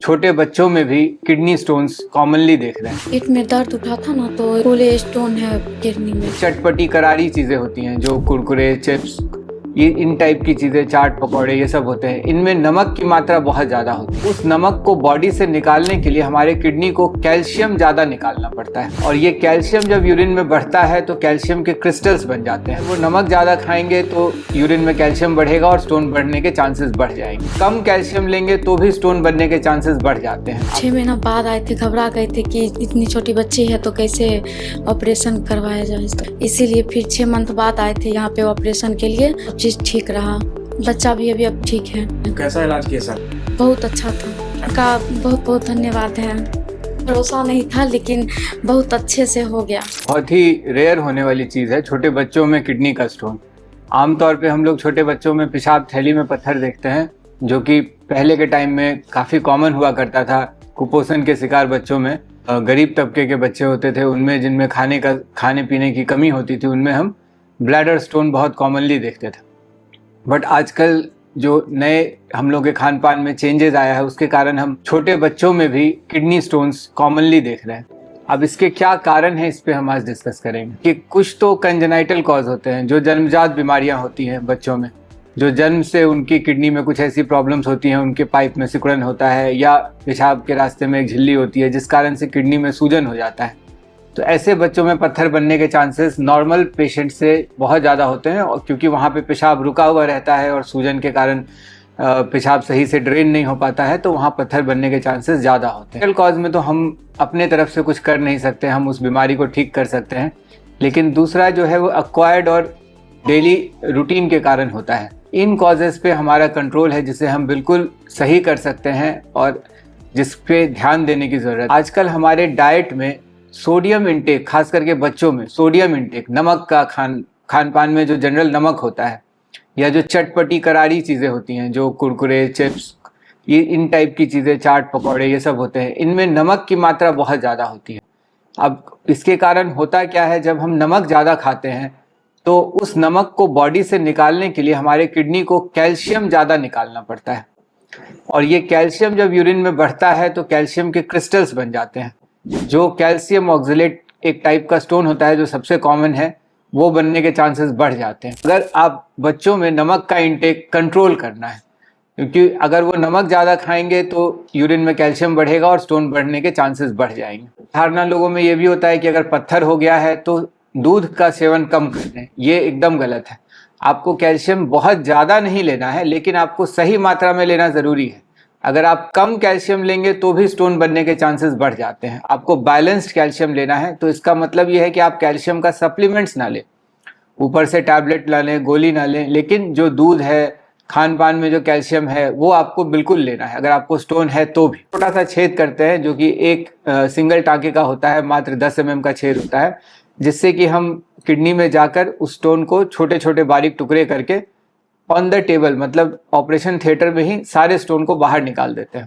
छोटे बच्चों में भी किडनी स्टोन्स कॉमनली देख रहे हैं। पेट में दर्द उठा था ना, तो फूले स्टोन है किडनी में। चटपटी करारी चीजें होती हैं जो कुरकुरे, चिप्स, ये इन टाइप की चीजें, चाट पकौड़े, ये सब होते हैं। इनमें नमक की मात्रा बहुत ज्यादा होती है। उस नमक को बॉडी से निकालने के लिए हमारे किडनी को कैल्शियम ज्यादा निकालना पड़ता है, और ये कैल्शियम जब यूरिन में बढ़ता है तो कैल्शियम के क्रिस्टल्स बन जाते हैं। वो नमक ज्यादा खाएंगे तो यूरिन में कैल्शियम बढ़ेगा और स्टोन बढ़ने के चांसेस बढ़ जाएंगे। कम कैल्शियम लेंगे तो भी स्टोन बनने के चांसेस बढ़ जाते हैं। 6 महीना बाद आए थे, घबरा गए थे कि इतनी छोटी बच्ची है तो कैसे ऑपरेशन करवाया जाए इसका। इसीलिए फिर 6 मंथ बाद आए थे यहाँ पे ऑपरेशन के लिए। चीज ठीक रहा, बच्चा भी अभी अब ठीक है। कैसा इलाज किया सर? बहुत अच्छा था, का बहुत बहुत धन्यवाद है। भरोसा नहीं था लेकिन बहुत अच्छे से हो गया। बहुत ही रेयर होने वाली चीज़ है छोटे बच्चों में किडनी का स्टोन। आमतौर पे हम लोग छोटे बच्चों में पेशाब थैली में पत्थर देखते हैं, जो कि पहले के टाइम में काफ़ी कॉमन हुआ करता था। कुपोषण के शिकार बच्चों में, गरीब तबके के बच्चे होते थे, उनमें जिनमें खाने पीने की कमी होती थी, उनमें हम ब्लैडर स्टोन बहुत कॉमनली देखते थे। बट आजकल जो नए हम लोग के खान पान में चेंजेस आया है, उसके कारण हम छोटे बच्चों में भी किडनी स्टोन्स कॉमनली देख रहे हैं। अब इसके क्या कारण है, इस पे हम आज डिस्कस करेंगे कि कुछ तो कंजेनाइटल कॉज होते हैं, जो जन्मजात बीमारियां होती हैं बच्चों में, जो जन्म से उनकी किडनी में कुछ ऐसी प्रॉब्लम्स होती हैं, उनके पाइप में सिकुड़न होता है या पेशाब के रास्ते में एक झिल्ली होती है जिस कारण से किडनी में सूजन हो जाता है। तो ऐसे बच्चों में पत्थर बनने के चांसेस नॉर्मल पेशेंट से बहुत ज़्यादा होते हैं, और क्योंकि वहाँ पे पेशाब रुका हुआ रहता है और सूजन के कारण पेशाब सही से ड्रेन नहीं हो पाता है, तो वहाँ पत्थर बनने के चांसेस ज़्यादा होते हैं। कॉज में तो हम अपने तरफ से कुछ कर नहीं सकते, हम उस बीमारी को ठीक कर सकते हैं, लेकिन दूसरा जो है वो अक्वायर्ड और डेली रूटीन के कारण होता है। इन कॉजेज़ पे हमारा कंट्रोल है, जिसे हम बिल्कुल सही कर सकते हैं और जिस पे ध्यान देने की ज़रूरत है। आजकल हमारे डाइट में सोडियम इंटेक, खास करके बच्चों में सोडियम इंटेक, नमक का खान पान में जो जनरल नमक होता है, या जो चटपटी करारी चीज़ें होती हैं, जो कुरकुरे, चिप्स, ये इन टाइप की चीज़ें, चाट पकौड़े, ये सब होते हैं, इनमें नमक की मात्रा बहुत ज़्यादा होती है। अब इसके कारण होता क्या है, जब हम नमक ज़्यादा खाते हैं तो उस नमक को बॉडी से निकालने के लिए हमारे किडनी को कैल्शियम ज़्यादा निकालना पड़ता है, और ये कैल्शियम जब यूरिन में बढ़ता है तो कैल्शियम के क्रिस्टल्स बन जाते हैं। जो कैल्शियम ऑक्सलेट एक टाइप का स्टोन होता है जो सबसे कॉमन है, वो बनने के चांसेस बढ़ जाते हैं। अगर आप बच्चों में नमक का इंटेक कंट्रोल करना है, क्योंकि अगर वो नमक ज़्यादा खाएंगे तो यूरिन में कैल्शियम बढ़ेगा और स्टोन बढ़ने के चांसेस बढ़ जाएंगे। धारणा लोगों में ये भी होता है कि अगर पत्थर हो गया है तो दूध का सेवन कम कर दें, ये एकदम गलत है। आपको कैल्शियम बहुत ज़्यादा नहीं लेना है, लेकिन आपको सही मात्रा में लेना ज़रूरी है। अगर आप कम कैल्शियम लेंगे तो भी स्टोन बनने के चांसेस बढ़ जाते हैं। आपको बैलेंस्ड कैल्शियम लेना है, तो इसका मतलब यह है कि आप कैल्शियम का सप्लीमेंट्स ना लें, ऊपर से टैबलेट ना लें, गोली ना लें, लेकिन जो दूध है, खान पान में जो कैल्शियम है, वो आपको बिल्कुल लेना है अगर आपको स्टोन है तो भी। छोटा सा छेद करते हैं, जो कि एक सिंगल टाँके का होता है, मात्र 10 mm का छेद होता है, जिससे कि हम किडनी में जाकर उस स्टोन को छोटे छोटे बारीक टुकड़े करके ऑन द टेबल, मतलब ऑपरेशन थिएटर में ही सारे स्टोन को बाहर निकाल देते हैं।